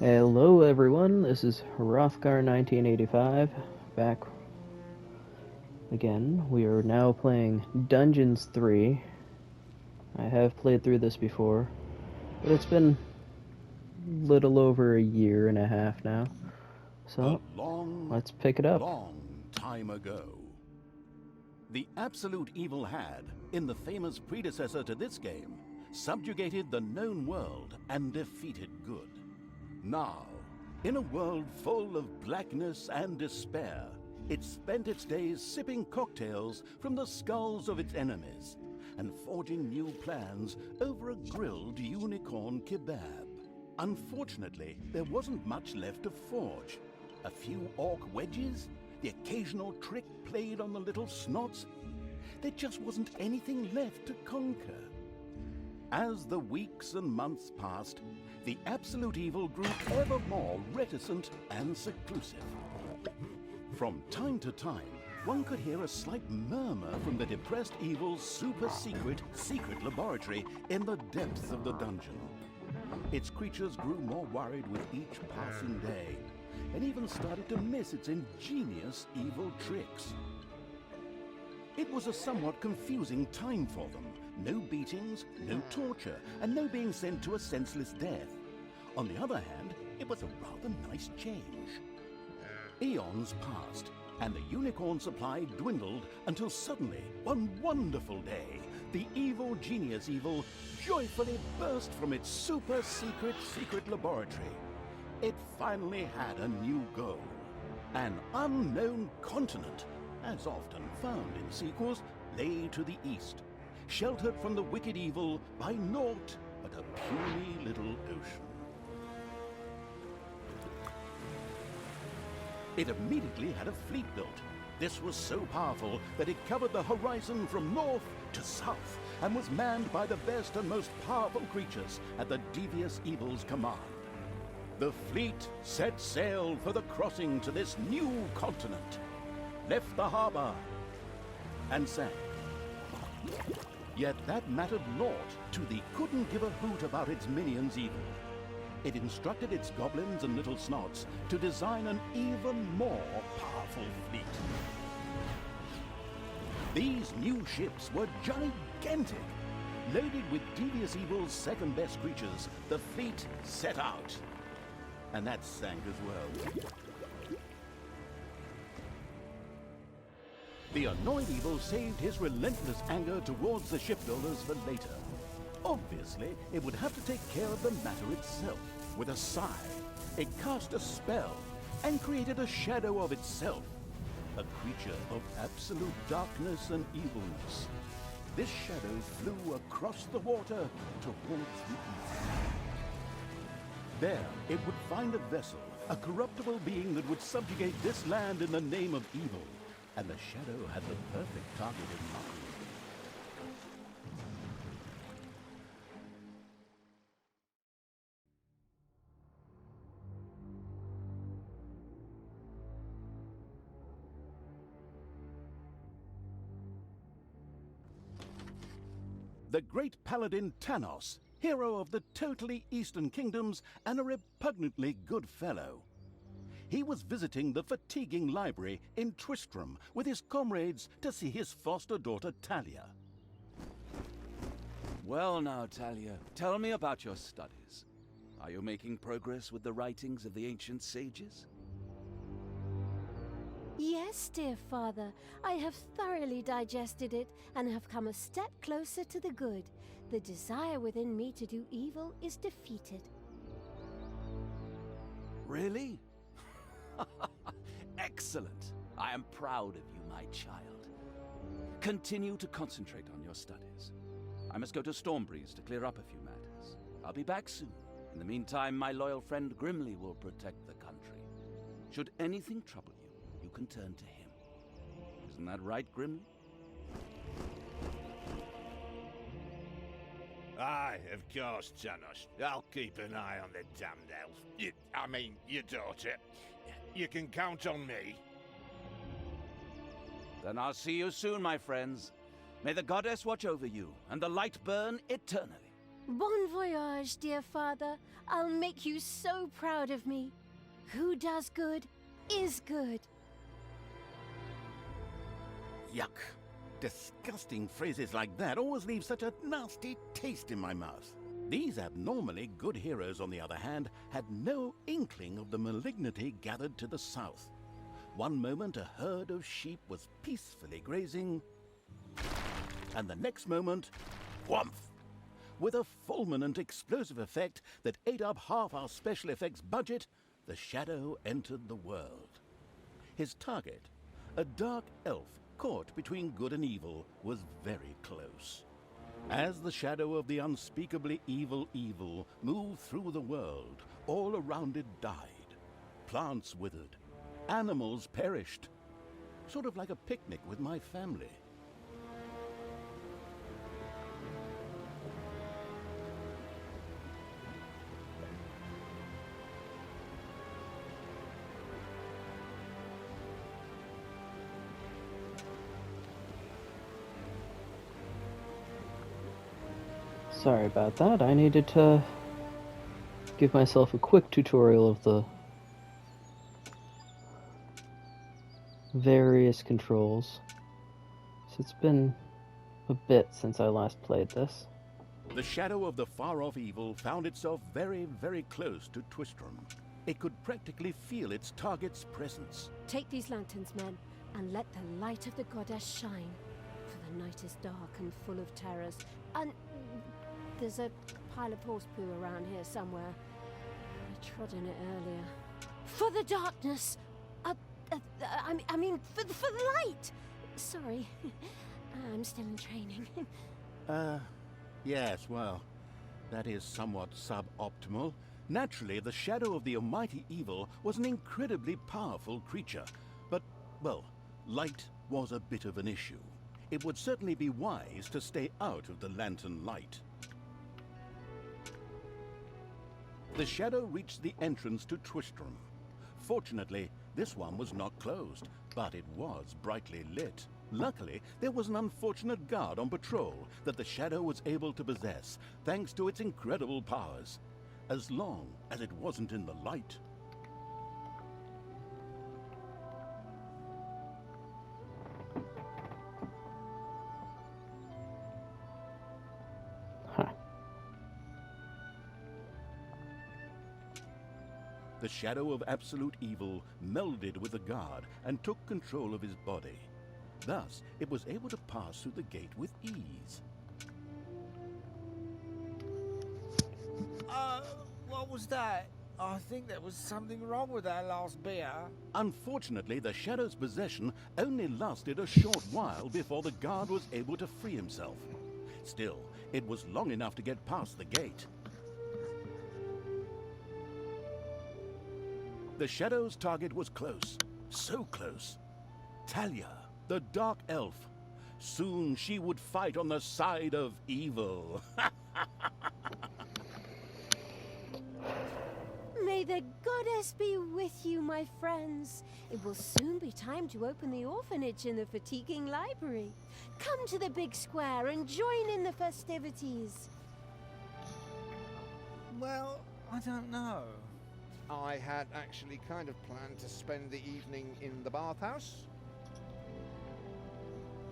Hello everyone, this is Hrothgar1985, back again. We are now playing Dungeons 3. I have played through this before, but it's been little over a year and a half now. A So, long, let's pick it up. long time ago. The absolute evil had, in the famous predecessor to this game, subjugated the known world and defeated good. Now, in a world full of blackness and despair, it spent its days sipping cocktails from the skulls of its enemies and forging new plans over a grilled unicorn kebab. Unfortunately, there wasn't much left to forge. A few orc wedges, the occasional trick played on the little snots. There just wasn't anything left to conquer. As the weeks and months passed, the absolute evil grew ever more reticent and seclusive. From time to time, one could hear a slight murmur from the depressed evil's super-secret laboratory in the depths of the dungeon. Its creatures grew more worried with each passing day, and even started to miss its ingenious evil tricks. It was a somewhat confusing time for them. No beatings, no torture, and no being sent to a senseless death. On the other hand, it was a rather nice change. Eons passed, and the unicorn supply dwindled until suddenly, one wonderful day, the evil genius evil joyfully burst from its super-secret laboratory. It finally had a new goal. An unknown continent, as often found in sequels, lay to the east, sheltered from the wicked evil by naught but a puny little ocean. It immediately had a fleet built. This was so powerful that it covered the horizon from north to south and was manned by the best and most powerful creatures at the devious evil's command. The fleet set sail for the crossing to this new continent, left the harbor, and sank. Yet that mattered naught to the couldn't give a hoot about its minions' evil. It instructed its goblins and little snots to design an even more powerful fleet. These new ships were gigantic. Loaded with devious evil's second-best creatures, the fleet set out. And that sank as well. The annoyed evil saved his relentless anger towards the shipbuilders for later. Obviously, it would have to take care of the matter itself. With a sigh, it cast a spell and created a shadow of itself, a creature of absolute darkness and evilness. This shadow flew across the water towards the east. There, it would find a vessel, a corruptible being that would subjugate this land in the name of evil. And the shadow had the perfect target in mind. The great paladin Tanos, hero of the totally Eastern Kingdoms and a repugnantly good fellow. He was visiting the fatiguing library in Tristram with his comrades to see his foster daughter Talia. Well now, Talia, tell me about your studies. Are you making progress with the writings of the ancient sages? Yes, dear father, I have thoroughly digested it and have come a step closer to the good. The desire within me to do evil is defeated. Really? Excellent! I am proud of you, my child. Continue to concentrate on your studies. I must go to Stormbreeze to clear up a few matters. I'll be back soon. In the meantime, my loyal friend Grimly will protect the country. Should anything trouble you, you can turn to him. Isn't that right, Grimly? Aye, of course, Tanos. I'll keep an eye on the damned elf. Your daughter. You can count on me. Then I'll see you soon, my friends. May the goddess watch over you, and the light burn eternally. Bon voyage, dear father. I'll make you so proud of me. Who does good is good. Yuck. Disgusting phrases like that always leave such a nasty taste in my mouth. These abnormally good heroes, on the other hand, had no inkling of the malignity gathered to the south. One moment a herd of sheep was peacefully grazing, and the next moment, whumph! With a fulminant explosive effect that ate up half our special effects budget, the Shadow entered the world. His target, a dark elf caught between good and evil, was very close. As the shadow of the unspeakably evil moved through the world, all around it died. Plants withered. Animals perished. Sort of like a picnic with my family. Sorry about that. I needed to give myself a quick tutorial of the various controls. So it's been a bit since I last played this. The shadow of the far-off evil found itself very, very close to Twistram. It could practically feel its target's presence. Take these lanterns, men, and let the light of the goddess shine. For the night is dark and full of terrors. And there's a pile of horse poo around here somewhere. I trod in it earlier. For the darkness! I mean, for the light! Sorry. I'm still in training. Yes, well, that is somewhat suboptimal. Naturally, the shadow of the almighty evil was an incredibly powerful creature. But, well, light was a bit of an issue. It would certainly be wise to stay out of the lantern light. The shadow reached the entrance to Twistram. Fortunately, this one was not closed, but it was brightly lit. Luckily, there was an unfortunate guard on patrol that the shadow was able to possess, thanks to its incredible powers. As long as it wasn't in the light. Huh. The shadow of absolute evil melded with the guard and took control of his body. Thus, it was able to pass through the gate with ease. What was that? I think there was something wrong with our last beer. Unfortunately, the shadow's possession only lasted a short while before the guard was able to free himself. Still, it was long enough to get past the gate. The shadow's target was close, so close. Talia, the dark elf. Soon she would fight on the side of evil. May the goddess be with you, my friends. It will soon be time to open the orphanage in the fatiguing library. Come to the big square and join in the festivities. Well, I don't know. I had actually kind of planned to spend the evening in the bathhouse.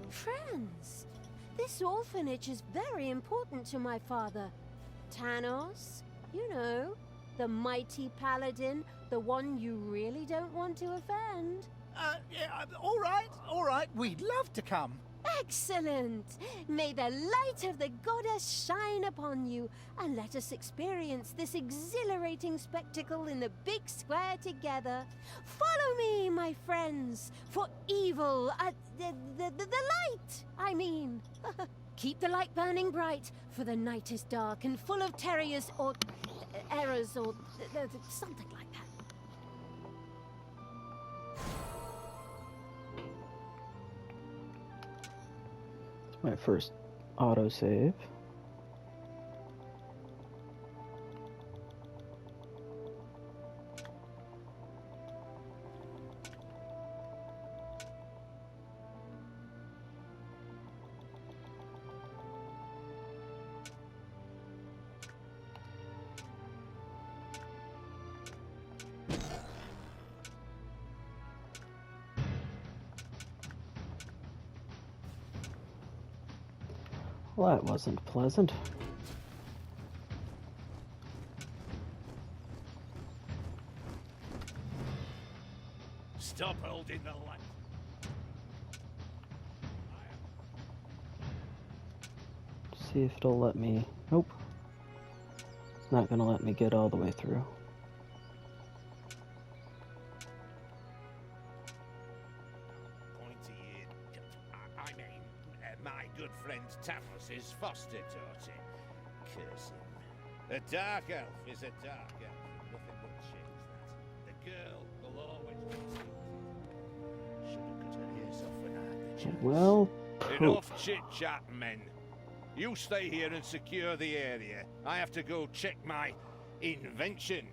Friends, this orphanage is very important to my father. Tanos, you know, the mighty paladin, the one you really don't want to offend. Yeah, all right. We'd love to come. Excellent! May the light of the goddess shine upon you, and let us experience this exhilarating spectacle in the big square together. Follow me, my friends, for evil, the light, I mean. Keep the light burning bright, for the night is dark and full of terrors or errors or something like that. My first autosave. Well, that wasn't pleasant. Stop holding the light. See if it'll let me. Nope. It's not gonna let me get all the way through. Pointy-eared. I mean, my good friend Tanos' foster daughter. Curse him. A dark elf is a dark elf. Nothing will change that. The girl will always be tainted. Should have cut her ears off when I had the chance. Well, Enough chit-chat, men. You stay here and secure the area. I have to go check my invention.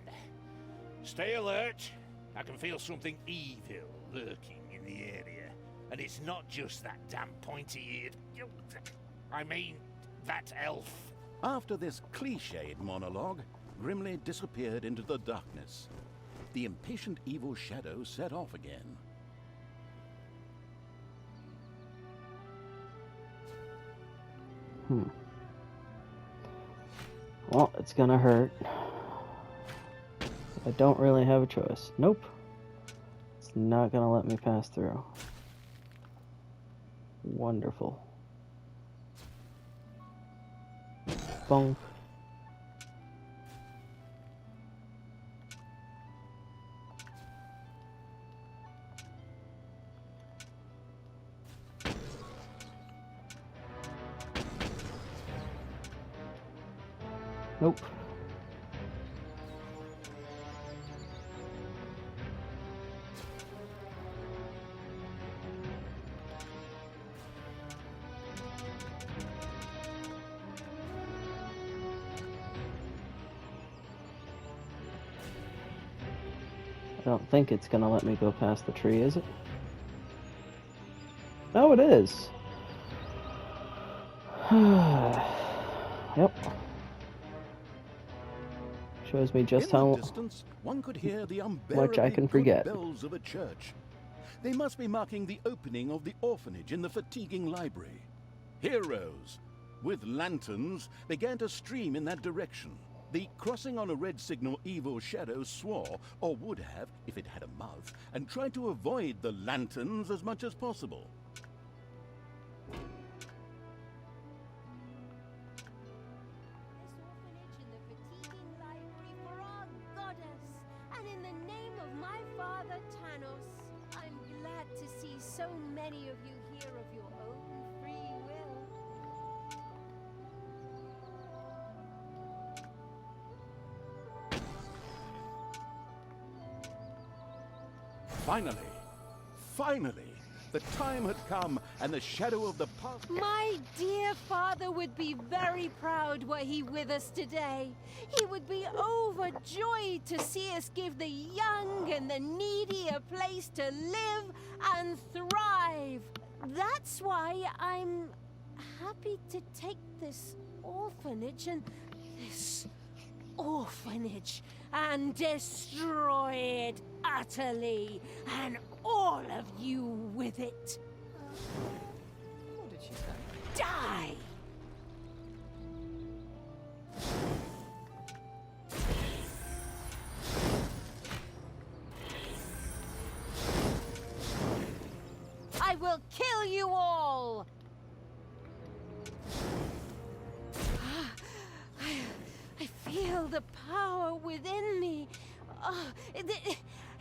Stay alert. I can feel something evil lurking in the area. And it's not just that damn pointy-eared... I mean, that elf. After this cliched monologue, Grimly disappeared into the darkness. The impatient evil shadow set off again. Well, it's gonna hurt. I don't really have a choice. Nope. It's not gonna let me pass through. Wonderful. Bonk. Nope. I don't think it's gonna let me go past the tree, is it? Oh, it is. Yep. Shows me just In how the distance, one could hear the much I can unbearably forget. good bells of a church. They must be marking the opening of the orphanage in the fatiguing library. Heroes with lanterns began to stream in that direction. The crossing on a red signal evil shadow swore, or would have if it had a mouth, and tried to avoid the lanterns as much as possible. This orphanage in the fatiguing library for our goddess, and in the name of my father Tanos, I'm glad to see so many of you here of your own free will. Finally, the time had come, and the shadow of the past... My dear father would be very proud were he with us today. He would be overjoyed to see us give the young and the needy a place to live and thrive. That's why I'm happy to take this orphanage and destroy it utterly, and all of you with it. What did she say? Die! I will kill you all! I feel the power within me.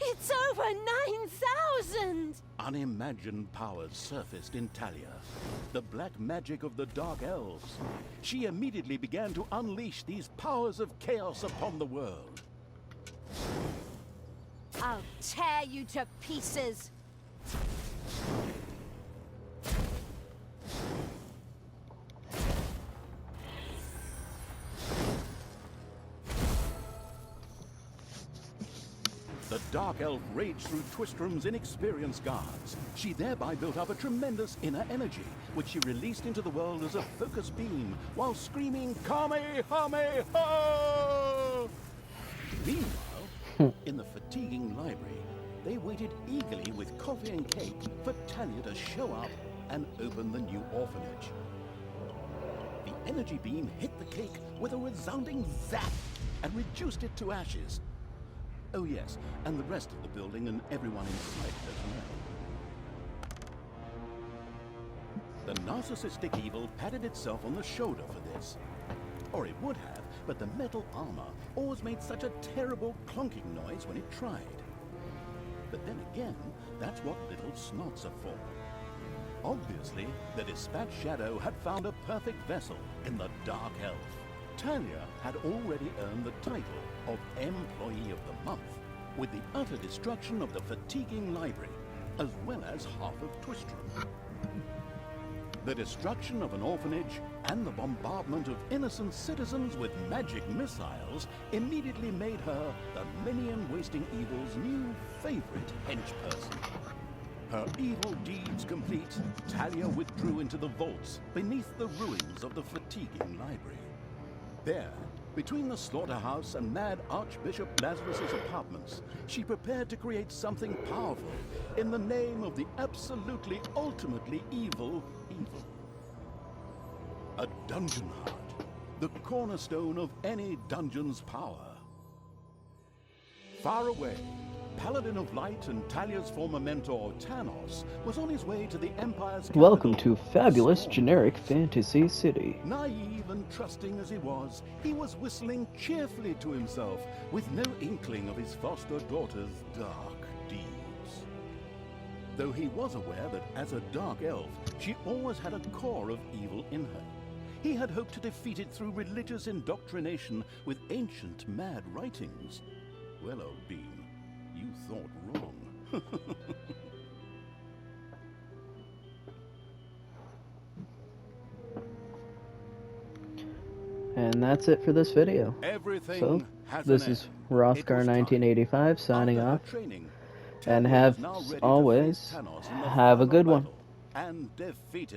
It's over 9,000! Unimagined powers surfaced in Talia. The black magic of the Dark Elves. She immediately began to unleash these powers of chaos upon the world. I'll tear you to pieces! The Dark Elf raged through Twistrum's inexperienced guards. She thereby built up a tremendous inner energy, which she released into the world as a focus beam, while screaming, Kamehameha! Meanwhile, in the fatiguing library, they waited eagerly with coffee and cake for Talia to show up and open the new orphanage. energy beam hit the cake with a resounding zap and reduced it to ashes. Oh yes, and the rest of the building and everyone inside as well. The narcissistic evil patted itself on the shoulder for this. Or it would have, but the metal armor always made such a terrible clonking noise when it tried. But then again, that's what little snots are for. Obviously, the Dispatch Shadow had found a perfect vessel in the Dark Elf. Talia had already earned the title of Employee of the Month, with the utter destruction of the fatiguing library, as well as half of Twistrom. The destruction of an orphanage and the bombardment of innocent citizens with magic missiles immediately made her the many-and-wasting evil's new favorite henchperson. Her evil deeds complete, Talia withdrew into the vaults beneath the ruins of the fatiguing library. There, between the slaughterhouse and Mad Archbishop Lazarus's apartments, she prepared to create something powerful in the name of the absolutely ultimately evil. A dungeon heart, the cornerstone of any dungeon's power. Far away, Paladin of Light and Talia's former mentor, Tanos, was on his way to the Empire's capital. Welcome to fabulous generic Fantasy City. Naive and trusting as he was whistling cheerfully to himself, with no inkling of his foster daughter's dark deeds. Though he was aware that as a dark elf, she always had a core of evil in her. He had hoped to defeat it through religious indoctrination with ancient mad writings. Well, old bean, you thought wrong. And that's it for this video. Everything So, has this an is end. Rothgar1985 signing After her off. training, And Talia have, was now ready to always, face Tanos in the have a final good one. battle and defeat him.